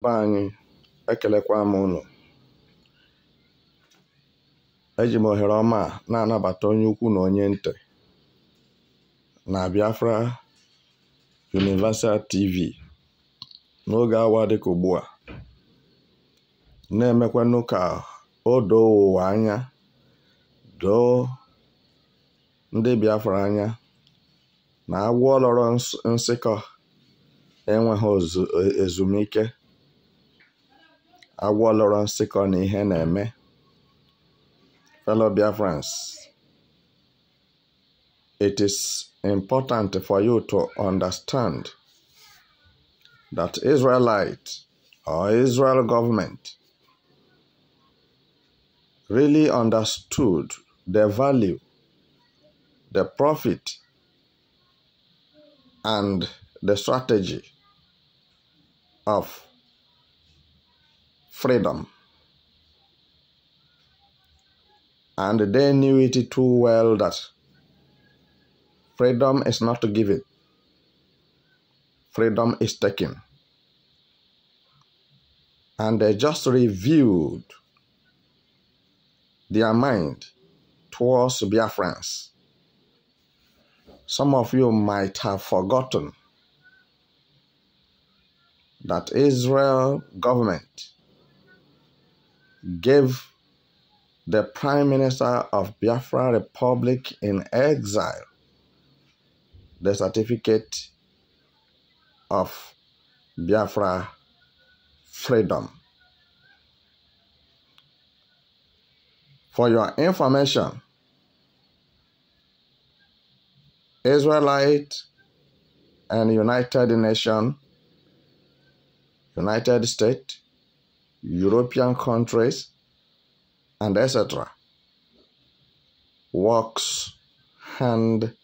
Anyị ekelekwa m unu. Eji m ohere ọma na-anabata onye ukwu na onye nta na Biafra Universal TV n'oge awa dịka ugbu a, na-emekwanụ ka o doo ụwa anya, doo ndị Biafra anya na agwọ lọrọ nsịkọ enweghị ezumike, agwọ lọrọ nsịkọ na ihe na-eme. Fellow Biafrans, it is important for you to understand that Israelite or Israel government really understood the value, the profit, and the strategy of freedom. And they knew it too well that freedom is not given. Freedom is taken. And they just reviewed their mind towards Biafrans. Some of you might have forgotten that Israel government gave the Prime Minister of Biafra Republic in exile the certificate of Biafra freedom. For your information, Israelite and United Nations, United States, European countries, and etc. works hand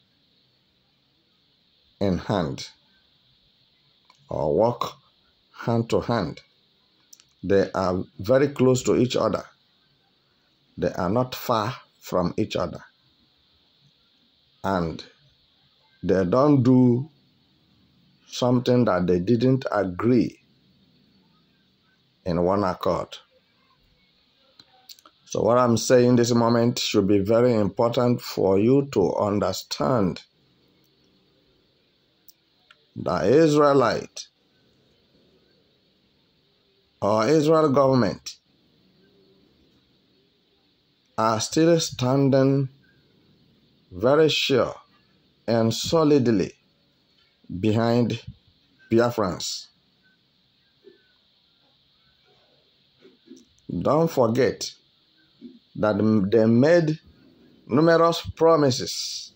in hand or work hand to hand. They are very close to each other. They are not far from each other. And they don't do something that they didn't agree in one accord. So what I'm saying this moment should be very important for you to understand. The Israelite or Israel government are still standing very sure and solidly behind Biafrans. Don't forget that they made numerous promises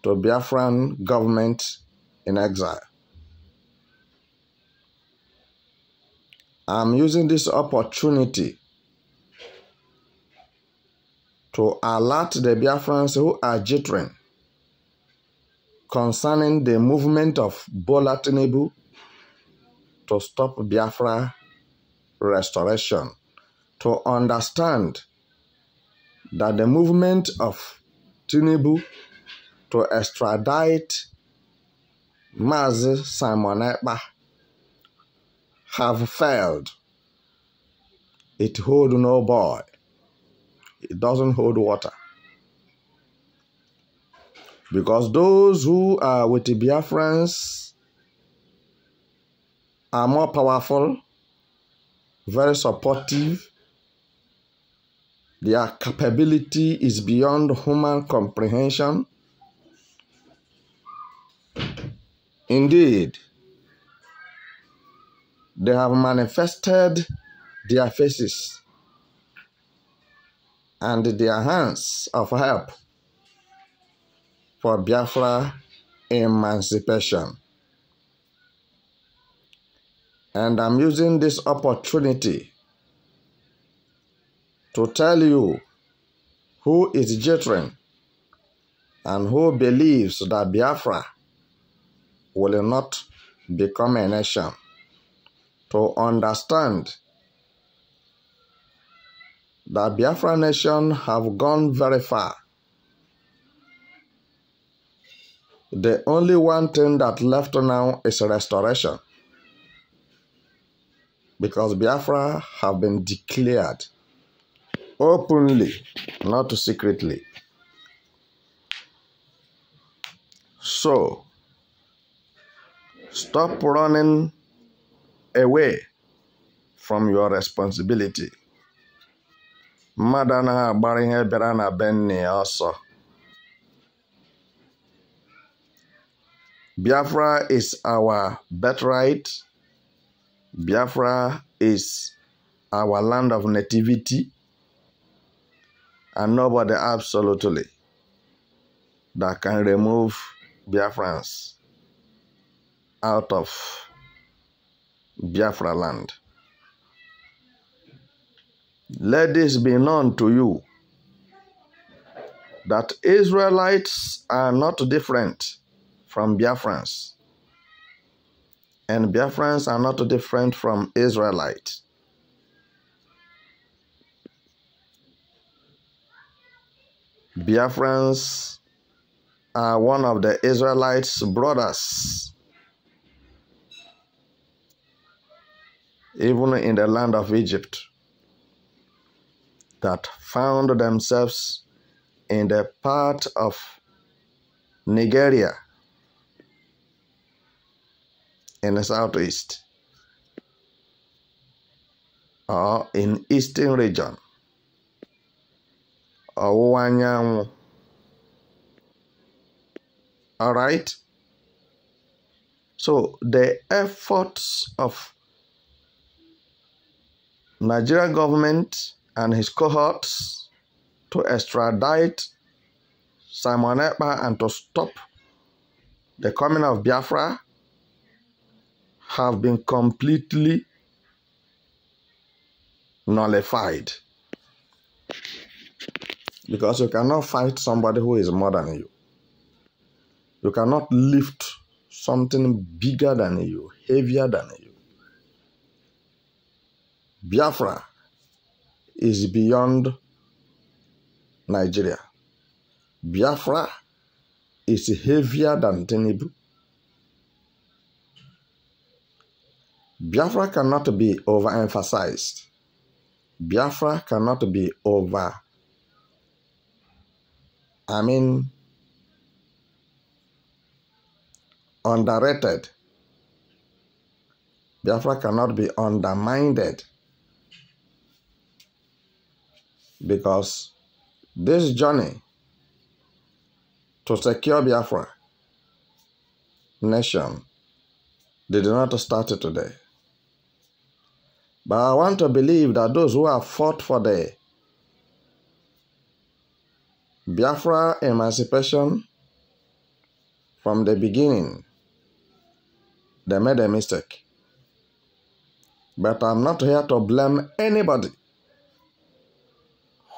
to Biafran government in exile. I'm using this opportunity to alert the Biafrans who are jittering concerning the movement of Bola Tinubu to stop Biafra restoration, to understand that the movement of Tinubu to extradite Mazi Simon Ekpa have failed. It hold no boy. It doesn't hold water. Because those who are with the Biafrans are more powerful, very supportive. Their capability is beyond human comprehension. Indeed, they have manifested their faces and their hands of help for Biafra emancipation. And I'm using this opportunity to tell you who is jittering and who believes that Biafra will not become a nation, to understand that Biafra nation have gone very far. The only one thing that left now is restoration. because Biafra have been declared openly, not secretly. So, stop running away from your responsibility. Madana Barihe Berana Benni also. Biafra is our birthright. Biafra is our land of nativity. And nobody absolutely that can remove Biafrans out of Biafra land. Let this be known to you that Israelites are not different from Biafrans, and Biafrans are not different from Israelites. Biafrans are one of the Israelites' brothers, even in the land of Egypt, that found themselves in the part of Nigeria in the southeast or in eastern region or Wanyangu. All right? So the efforts of Nigerian government and his cohorts to extradite Simon Ekpa and to stop the coming of Biafra have been completely nullified. Because you cannot fight somebody who is more than you. You cannot lift something bigger than you, heavier than you. Biafra is beyond Nigeria. Biafra is heavier than Tinubu. Biafra cannot be overemphasized. Biafra cannot be underrated. Biafra cannot be undermined, because this journey to secure Biafra nation did not start today. But I want to believe that those who have fought for the Biafra emancipation from the beginning, they made a mistake. But I'm not here to blame anybody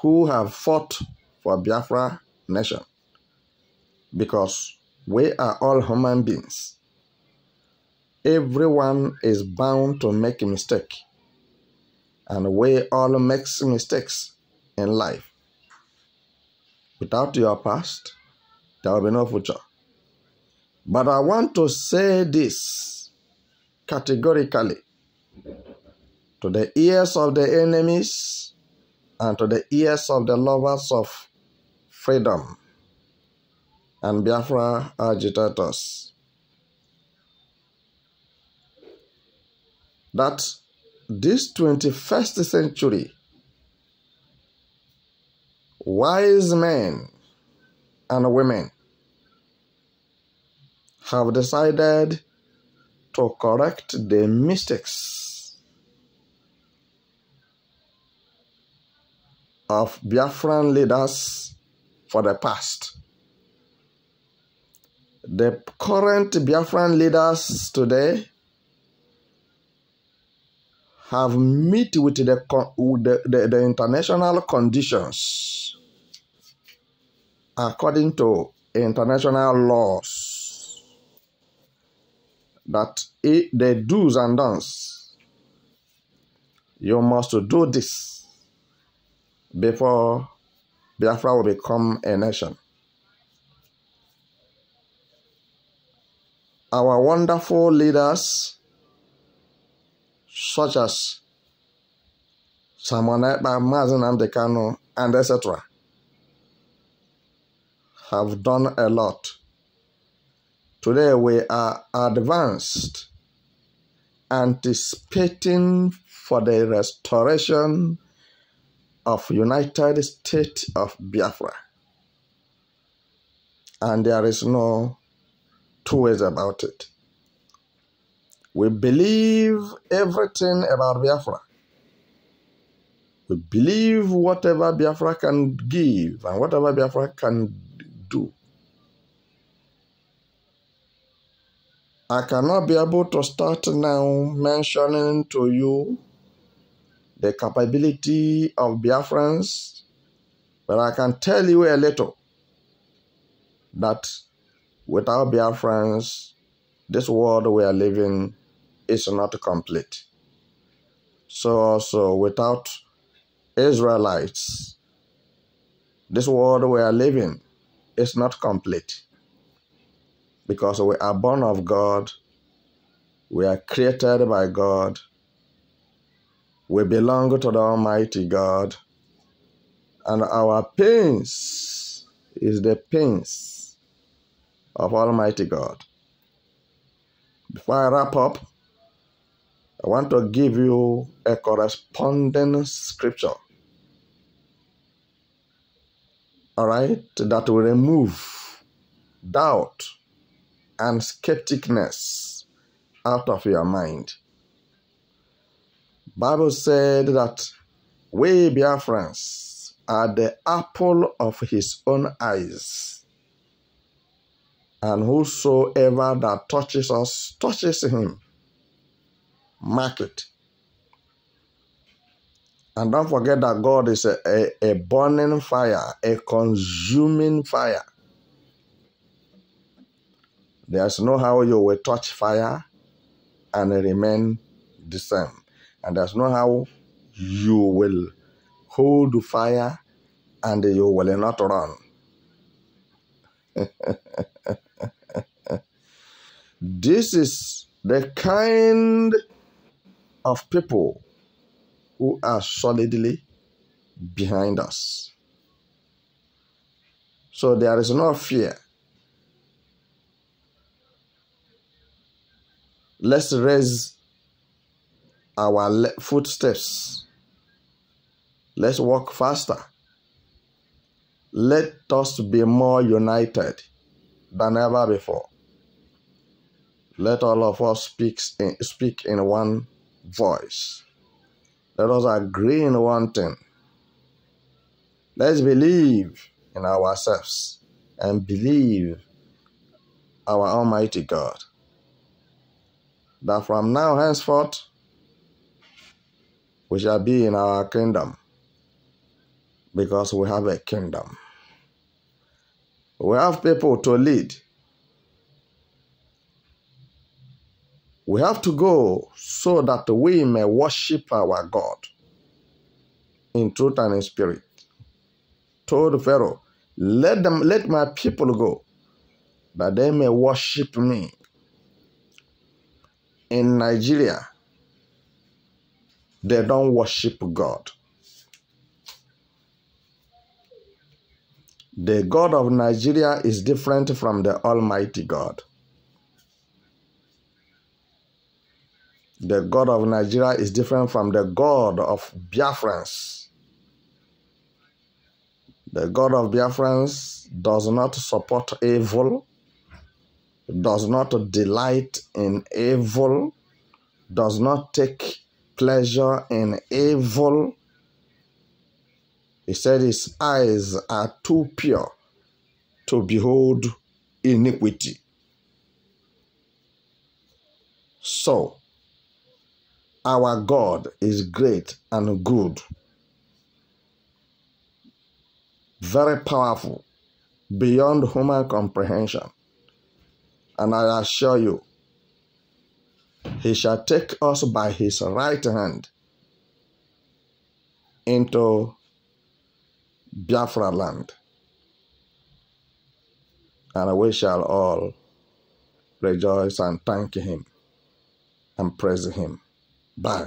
who have fought for Biafra nation, because we are all human beings. Everyone is bound to make a mistake, and we all make mistakes in life. Without your past, there will be no future. But I want to say this categorically to the ears of the enemies and to the ears of the lovers of freedom and Biafra agitators, that this 21st century, wise men and women have decided to correct the mistakes of Biafran leaders for the past. The current Biafran leaders today have met with the international conditions according to international laws, that the do's and don'ts. You must do this before Biafra will become a nation. Our wonderful leaders such as Simon Ekpa, Mazen Amdekano, and etc., have done a lot. Today we are advanced, anticipating for the restoration of United States of Biafra. And there is no two ways about it. We believe everything about Biafra. We believe whatever Biafra can give and whatever Biafra can do. I cannot be able to start now mentioning to you the capability of Biafrans, but I can tell you a little that without Biafrans, this world we are living is not complete. So also without Israelites, this world we are living is not complete. Because we are born of God, we are created by God, we belong to the Almighty God, and our pains is the pains of Almighty God. Before I wrap up, I want to give you a corresponding scripture, all right, that will remove doubt and skepticness out of your mind. Bible said that we Biafrans are the apple of his own eyes, and whosoever that touches us touches him. Mark it. And don't forget that God is a burning fire, a consuming fire. There's no how you will touch fire and remain the same. And there's no how you will hold fire and you will not run. This is the kind of people who are solidly behind us. So there is no fear. Let's raise our footsteps. Let's walk faster. Let us be more united than ever before. Let all of us speak in one voice. Let us agree in one thing. Let's believe in ourselves and believe our Almighty God, that from now henceforth we shall be in our kingdom, because we have a kingdom. We have people to lead. We have to go so that we may worship our God in truth and in spirit. Told Pharaoh, let my people go, that they may worship me. In Nigeria, they don't worship God. The God of Nigeria is different from the Almighty God. The God of Nigeria is different from the God of Biafrans. The God of Biafrans does not support evil, does not delight in evil, does not take pleasure in evil. He said his eyes are too pure to behold iniquity. So, our God is great and good, very powerful, beyond human comprehension. And I assure you, he shall take us by his right hand into Biafra land, and we shall all rejoice and thank him and praise him. Bye.